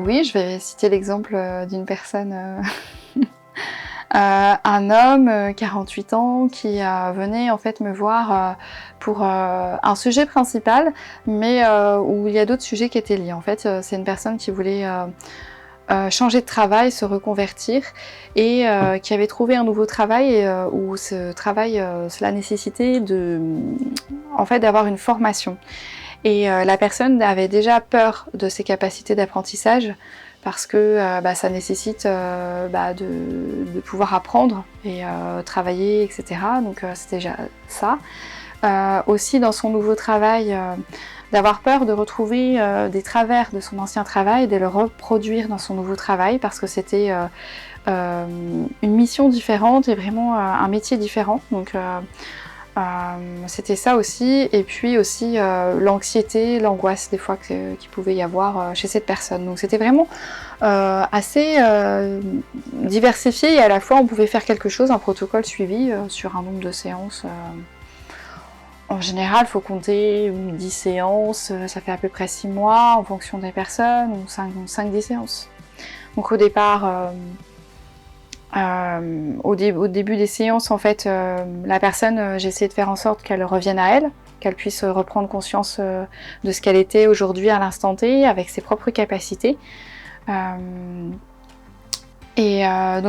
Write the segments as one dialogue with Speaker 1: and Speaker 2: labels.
Speaker 1: Oui, je vais citer l'exemple d'une personne, un homme, 48 ans, qui venait en fait me voir pour un sujet principal, mais où il y a d'autres sujets qui étaient liés. En fait, c'est une personne qui voulait changer de travail, se reconvertir, et qui avait trouvé un nouveau travail, et où ce travail, cela nécessitait en fait, d'avoir une formation. Et la personne avait déjà peur de ses capacités d'apprentissage, parce que ça nécessite de pouvoir apprendre et travailler, etc. Donc c'était déjà ça. Aussi dans son nouveau travail, d'avoir peur de retrouver des travers de son ancien travail, de le reproduire dans son nouveau travail, parce que c'était une mission différente et vraiment un métier différent. Donc c'était ça aussi, et puis aussi l'anxiété, l'angoisse des fois qu'il pouvait y avoir chez cette personne. Donc c'était vraiment assez diversifié, et à la fois on pouvait faire quelque chose, un protocole suivi sur un nombre de séances. En général, il faut compter 10 séances, ça fait à peu près 6 mois en fonction des personnes, ou 5-10 séances. Donc au départ, au début des séances, en fait, la personne, j'ai essayé de faire en sorte qu'elle revienne à elle, qu'elle puisse reprendre conscience de ce qu'elle était aujourd'hui à l'instant T, avec ses propres capacités. Donc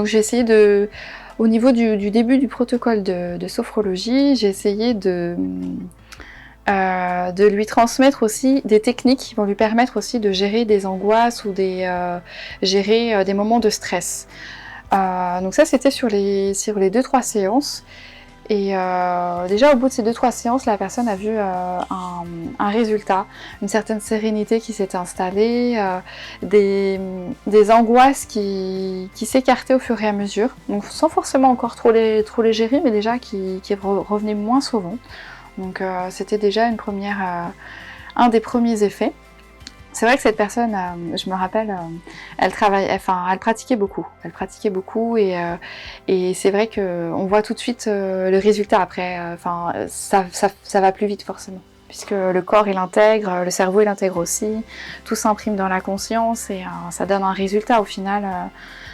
Speaker 1: j'ai essayé au niveau du début du protocole de sophrologie, j'ai essayé de lui transmettre aussi des techniques qui vont lui permettre aussi de gérer des angoisses ou gérer des moments de stress. Donc ça, c'était sur les 2-3 séances. Et déjà au bout de ces 2-3 séances, la personne a vu un résultat, une certaine sérénité qui s'était installée, des angoisses qui s'écartaient au fur et à mesure, donc sans forcément encore trop les gérer, mais déjà qui revenaient moins souvent. Donc c'était déjà un des premiers effets. C'est vrai que cette personne, je me rappelle, elle pratiquait beaucoup. Elle pratiquait beaucoup, et c'est vrai qu'on voit tout de suite le résultat après. Ça va plus vite forcément, puisque le corps il l'intègre, le cerveau il l'intègre aussi, tout s'imprime dans la conscience, et ça donne un résultat au final.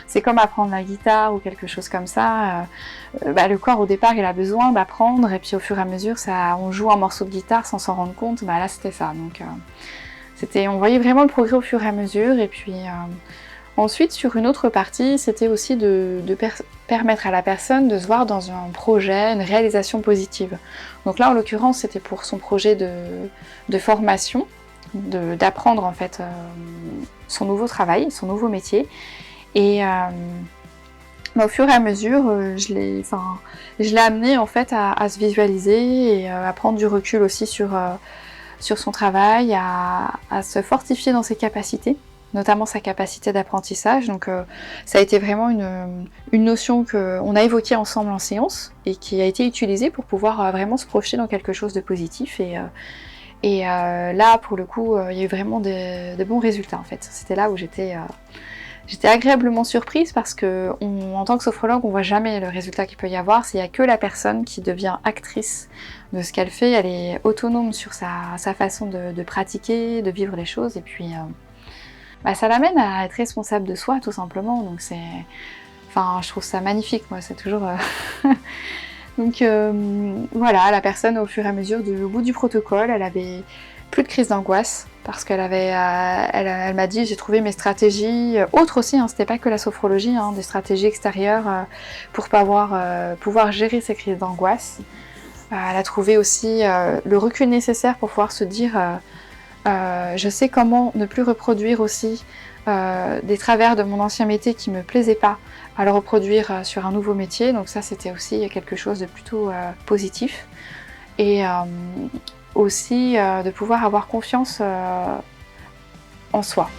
Speaker 1: C'est comme apprendre la guitare ou quelque chose comme ça. Le corps au départ il a besoin d'apprendre, et puis au fur et à mesure on joue un morceau de guitare sans s'en rendre compte. Là c'était ça. Donc on voyait vraiment le progrès au fur et à mesure. Et puis ensuite, sur une autre partie, c'était aussi de permettre à la personne de se voir dans un projet, une réalisation positive. Donc là, en l'occurrence, c'était pour son projet de formation, d'apprendre en fait son nouveau travail, son nouveau métier. Et au fur et à mesure, je l'ai amené en fait à se visualiser, et à prendre du recul aussi sur son travail, à se fortifier dans ses capacités, notamment sa capacité d'apprentissage. Donc ça a été vraiment une notion qu'on a évoquée ensemble en séance, et qui a été utilisée pour pouvoir vraiment se projeter dans quelque chose de positif. Et là, pour le coup, il y a eu vraiment de bons résultats en fait. C'était là où j'étais agréablement surprise, parce que en tant que sophrologue, on voit jamais le résultat qu'il peut y avoir. Il n'y a que la personne qui devient actrice de ce qu'elle fait. Elle est autonome sur sa façon de pratiquer, de vivre les choses, et puis ça l'amène à être responsable de soi tout simplement. Donc je trouve ça magnifique, moi, c'est toujours donc voilà, la personne au fur et à mesure, au bout du protocole, elle avait plus de crise d'angoisse, parce qu'elle elle m'a dit: j'ai trouvé mes stratégies autres aussi, c'était pas que la sophrologie, des stratégies extérieures pour pouvoir gérer ces crises d'angoisse. Elle a trouvé aussi le recul nécessaire pour pouvoir se dire je sais comment ne plus reproduire aussi des travers de mon ancien métier qui me plaisaient pas, à le reproduire sur un nouveau métier. Donc ça, c'était aussi quelque chose de plutôt positif. Et aussi de pouvoir avoir confiance en soi.